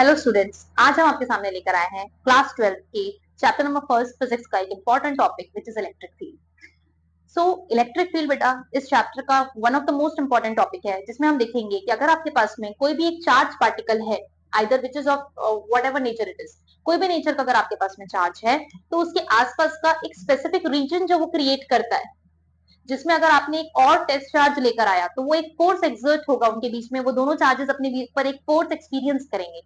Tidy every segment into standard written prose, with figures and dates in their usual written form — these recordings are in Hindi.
हेलो स्टूडेंट्स, आज हम आपके सामने लेकर आए हैं क्लास 12 के चैप्टर नंबर फर्स्ट फिजिक्स का एक important topic which is electric field. So electric field बेटा इस चैप्टर का one of the most important topic है, जिसमें हम देखेंगे कि अगर आपके पास में कोई भी एक चार्ज पार्टिकल है, either which is of what ever nature it is, कोई भी नेचर का अगर आपके पास में चार्ज है, तो उसके आसपास का एक स्पेसिफिक रीजन जो वो क्रिएट करता है, जिसमें अगर आपने एक और टेस्ट चार्ज लेकर आया तो वो एक फोर्स एक्सर्ट होगा उनके बीच में, वो दोनों चार्जेस अपने पर एक फोर्स एक्सपीरियंस करेंगे।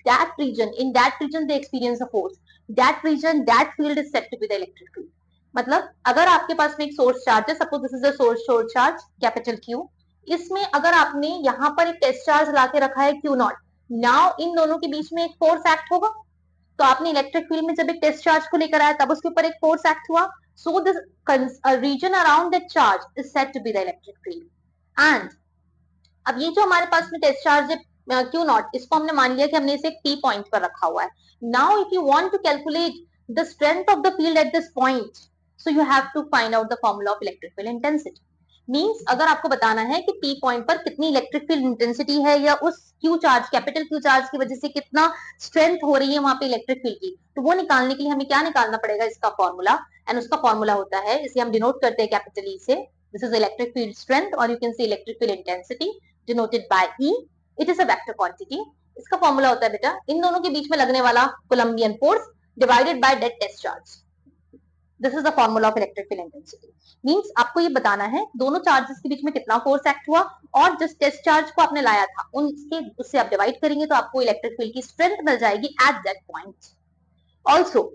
That region they experience a force, that region that field is said to be the electric field. मतलब अगर आपके पास में एक सोर्स चार्ज है, suppose this is a source charge capital Q, इसमें अगर आपने यहाँ पर एक टेस्ट चार्ज लाके रखा है क्यू नॉट, नाउ इन दोनों के बीच में एक फोर्स एक्ट होगा। तो आपने इलेक्ट्रिक फील्ड में जब एक टेस्ट चार्ज को लेकर आया तब उसके ऊपर एक फोर्स एक्ट हुआ, so this region around that charge is said to be the electric field. And अब ये जो हमारे पास में टेस्ट चार्ज है क्यू नॉट, इसको हमने मान लिया कि हमने इसे पी पॉइंट पर रखा हुआ है। Now if you want to calculate the strength of the field at this point, so you have to find out the formula of electric field intensity. Means अगर आपको बताना है कि पी पॉइंट पर कितनी इलेक्ट्रिक फील्ड इंटेंसिटी है, या उस Q charge capital Q charge की वजह से कितना स्ट्रेंथ हो रही है वहां पे इलेक्ट्रिक फील्ड की, तो वो निकालने के लिए हमें क्या निकालना पड़ेगा, इसका फॉर्मूला। एंड उसका फॉर्मूला होता है, इसे हम डिनोट करते हैं कैपिटल ई से, this is electric field strength, और you can see electric field intensity denoted by E. It is a vector quantity. इसका फॉर्मूला होता है बेटा इन दोनों के बीच में लगने वाला Coulombian force divided by that test charge. This is the formula of electric field intensity. Means आपको ये बताना है दोनों चार्जेस के बीच में कितना फोर्स एक्ट हुआ, और जिस टेस्ट चार्ज को आपने लाया था उससे आप डिवाइड करेंगे तो आपको इलेक्ट्रिक फील्ड की स्ट्रेंथ मिल जाएगी at that point. Also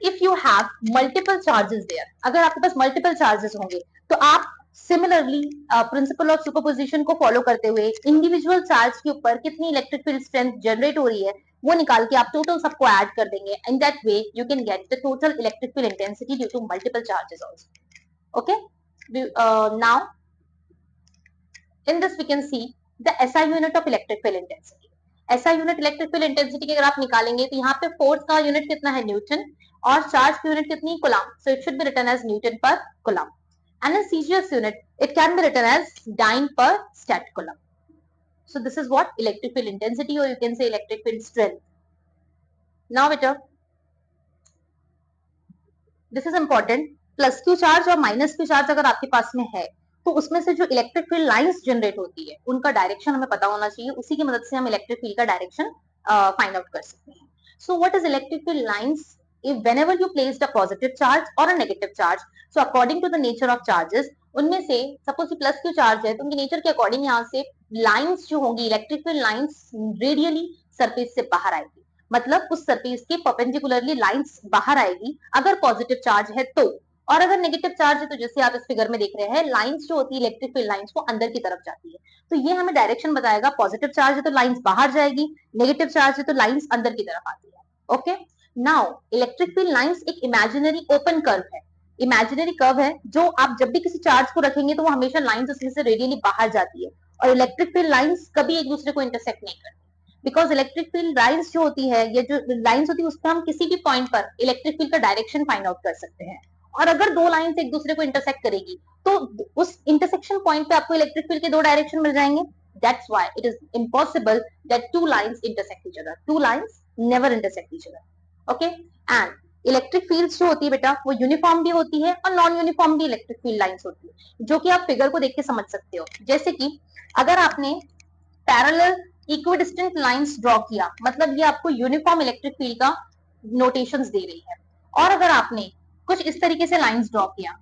if you have multiple charges there, अगर आपके पास मल्टीपल चार्जेस होंगे तो आप सिमिलरली प्रिंसिपल ऑफ सुपरपोजिशन को फॉलो करते हुए इंडिविजुअल चार्ज के ऊपर कितनी इलेक्ट्रिक फील्ड स्ट्रेंथ जनरेट हो रही है वो निकाल के आप टोटल सबको ऐड कर देंगे। In that way you can get the total electric field intensity due to multiple charges also. Okay, now in this we can see the SI unit of electric field intensity. SI unit electric field intensity की अगर आप निकालेंगे तो यहाँ पे फोर्स का यूनिट कितना है, न्यूटन, और चार्ज की यूनिट कितनी, coulomb, so it should be written as newton per coulomb. And in CGS unit it can be written as dyne per stat coulomb. So this is what electric field intensity, और you can say electric field strength. Now बेटा this is important, plus Q charge और माइनस क्यू चार्ज अगर आपके पास में है तो उसमें से जो इलेक्ट्रिक फील्ड लाइंस जनरेट होती है उनका डायरेक्शन हमें पता होना चाहिए, उसी की मदद से हम इलेक्ट्रिक फील्ड का डायरेक्शन फाइंड आउट कर सकते हैं। सो what is electric field lines? if whenever you placed a positive charge or a negative charge, so according to the nature of charges, उनमें से सपोज प्लस क्यू चार्ज है तो उनके नेचर के अकॉर्डिंग यहाँ से लाइंस जो होंगी, electric field lines radially surface से बाहर आएगी, मतलब उस सरफेस के परपेंडिकुलरली लाइंस बाहर आएगी अगर पॉजिटिव चार्ज है तो, और अगर नेगेटिव चार्ज है तो जैसे आप इस फिगर में देख रहे हैं लाइंस जो होती है इलेक्ट्रिक फील्ड लाइंस वो अंदर की तरफ जाती है। तो ये हमें डायरेक्शन बताएगा, पॉजिटिव चार्ज है तो लाइंस बाहर जाएगी, नेगेटिव चार्ज है तो लाइंस अंदर की तरफ आती है। Okay, now electric field lines एक इमेजिनरी ओपन कर्व है, इमेजिनरी कर्व है जो आप जब भी किसी चार्ज को रखेंगे तो वो हमेशा लाइंस उसमें से रेडियली बाहर जाती है, और इलेक्ट्रिक फील्ड लाइंस कभी एक दूसरे को इंटरसेक्ट नहीं करती, बिकॉज इलेक्ट्रिक फील्ड लाइंस जो होती है, ये जो लाइंस होती है उस पर हम किसी भी पॉइंट पर इलेक्ट्रिक फील्ड का डायरेक्शन फाइंड आउट कर सकते हैं, और अगर दो लाइंस एक दूसरे को इंटरसेक्ट करेगी तो उस इंटरसेक्शन पॉइंट पे आपको इलेक्ट्रिक फील्ड के दो डायरेक्शन मिल जाएंगे। That's why it is impossible that two lines intersect each other, two lines never intersect each other. Okay, and electric fields जो होती है बेटा वो यूनिफॉर्म भी होती है और नॉन यूनिफॉर्म भी इलेक्ट्रिक फील्ड लाइंस होती है, जो कि आप फिगर को देख के समझ सकते हो। जैसे कि अगर आपने पैरेलल इक्विडिस्टेंट लाइंस ड्रॉ किया, मतलब ये आपको यूनिफॉर्म इलेक्ट्रिक फील्ड का नोटेशंस दे रही है, और अगर आपने कुछ इस तरीके से लाइंस ड्रॉ किया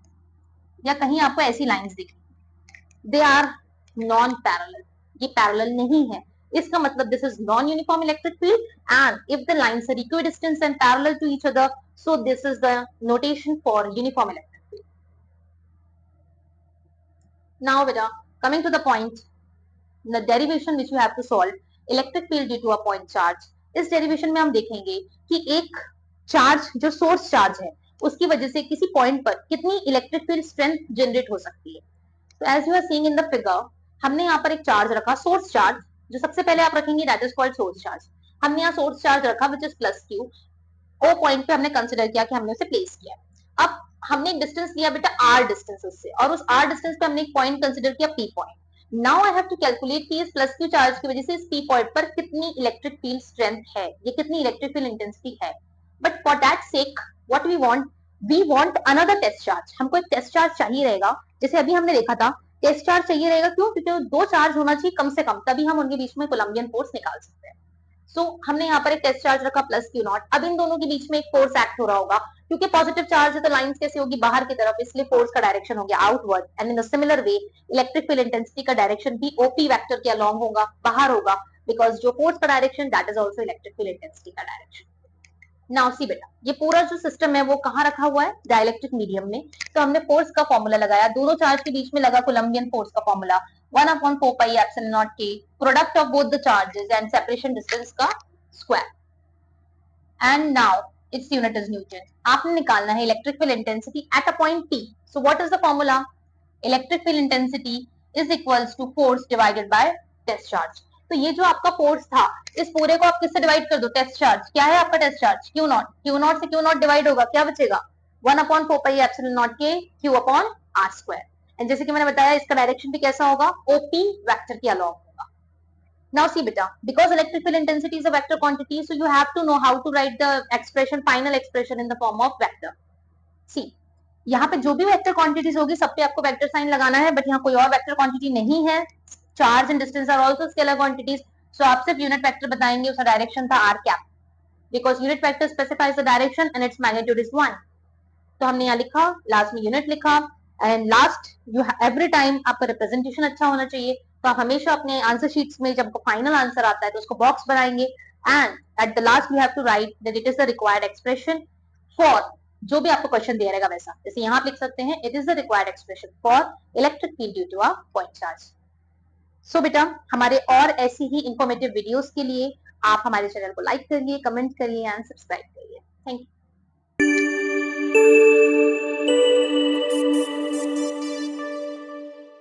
या कहीं आपको ऐसी लाइंस दिखी, दे आर नॉन पैरेलल, ये पैरेलल नहीं है, इसका मतलब this is non uniform electric field, and if the lines are equidistant and parallel to each other, so this is the notation for uniform electric field. Now बेटा coming to the point, the derivation which you have to solve electric field due to a point charge। इस डेरिवेशन में हम देखेंगे कि एक चार्ज जो सोर्स चार्ज है उसकी वजह से किसी पॉइंट पर कितनी इलेक्ट्रिक फील्ड स्ट्रेंथ जनरेट हो सकती है। तो as you are seeing in the figure, हमने यहाँ पर एक चार्ज रखा, सोर्स चार्ज, जो सबसे पहले आप रखेंगे that is called source charge. हमने यहाँ सोर्स चार्ज रखा which is plus q, O point पे हमने कंसिडर किया कि हमने उसे प्लेस किया। अब हमने एक डिस्टेंस लिया बेटा आर डिस्टेंस उससे, और उस आर डिस्टेंस पे हमने एक पॉइंट कंसिडर किया P point. Now I have to calculate कि इस प्लस क्यू चार्ज की वजह से इस पी पॉइंट पर कितनी इलेक्ट्रिक फील्ड स्ट्रेंथ है, ये कितनी इलेक्ट्रिक फील्ड इंटेंसिटी है। But for that sake what we want another test charge. हमको एक टेस्ट चार्ज चाहिए रहेगा, जैसे अभी हमने देखा था टेस्ट चार्ज चाहिए रहेगा, क्यों? क्योंकि दो चार्ज होना चाहिए कम से कम, तभी हम उनके बीच में कोलंबियन फोर्स निकाल सकते हैं। हमने यहाँ पर एक टेस्ट चार्ज रखा प्लस क्यू नॉट। अब इन दोनों के बीच में एक फोर्स एक्ट हो रहा होगा, क्योंकि पॉजिटिव चार्ज है तो लाइंस कैसे होगी, बाहर की तरफ, इसलिए फोर्स का डायरेक्शन हो गया outward. And in similar way electric field intensity का डायरेक्शन भी ओपी वेक्टर के अलोंग होगा, बाहर होगा, बिकॉज जो फोर्स का direction that is also electric field intensity का डायरेक्शन। नाउ सी बेटा, ये पूरा जो सिस्टम है वो कहाँ रखा हुआ है, डाइलेक्ट्रिक मीडियम में। तो हमने फोर्स का फॉर्मूला लगाया, दोनों चार्ज के बीच में लगा कोलंबियन फोर्स का फॉर्मूला 1/4 पाई एप्सिलॉन नॉट के, product of both the charges and separation distance का square. And now its unit is newton. आपने निकालना है electric field intensity at a point T. So what is the formula? Electric field intensity is equals to force divided by test charge. तो ये जो आपका फोर्स था, इस पूरे को आप किससे डिवाइड कर दो, टेस्ट चार्ज। क्या है आपका test charge? Q naught. Q naught से क्यू नॉट डिवाइड होगा, क्या बचेगा? 1/4 पाई एप्सिलॉन नॉट के q upon r square. And जैसे कि मैंने बताया इसका डायरेक्शन भी कैसा होगा, ओपी वेक्टर के अलोंग होगा। Now see beta, because electric field intensity is a vector quantity, so you have to know how to write the expression, final expression in the form of vector. See, यहाँ पे जो भी वेक्टर क्वांटिटीज होगी सब पे आपको वेक्टर साइन लगाना है, बट यहाँ कोई और वेक्टर क्वांटिटी नहीं है। Charge and distance are also scalar quantities, so आप सिर्फ यूनिट वेक्टर बताएंगे, उसका डायरेक्शन था R cap, because unit vector specifies the direction and its magnitude is 1। तो हमने यहाँ लिखा, लास्ट में यूनिट लिखा। एंड लास्ट एवरी टाइम आपका रिप्रेजेंटेशन अच्छा होना चाहिए, तो आप हमेशा अपने आंसर शीट्स में जब फाइनल आंसर आता है तो उसको बॉक्स बनाएंगे, and at the last you have to write that it is the required expression for जो भी आपको क्वेश्चन दिया रहेगा वैसा। जैसे यहाँ आप लिख सकते हैं, it is the required expression for electric field due to a point charge. So बेटा, हमारे और ऐसी ही इंफॉर्मेटिव वीडियोस के लिए आप हमारे चैनल को लाइक करिए, कमेंट करिए एंड सब्सक्राइब करिए। Thank you.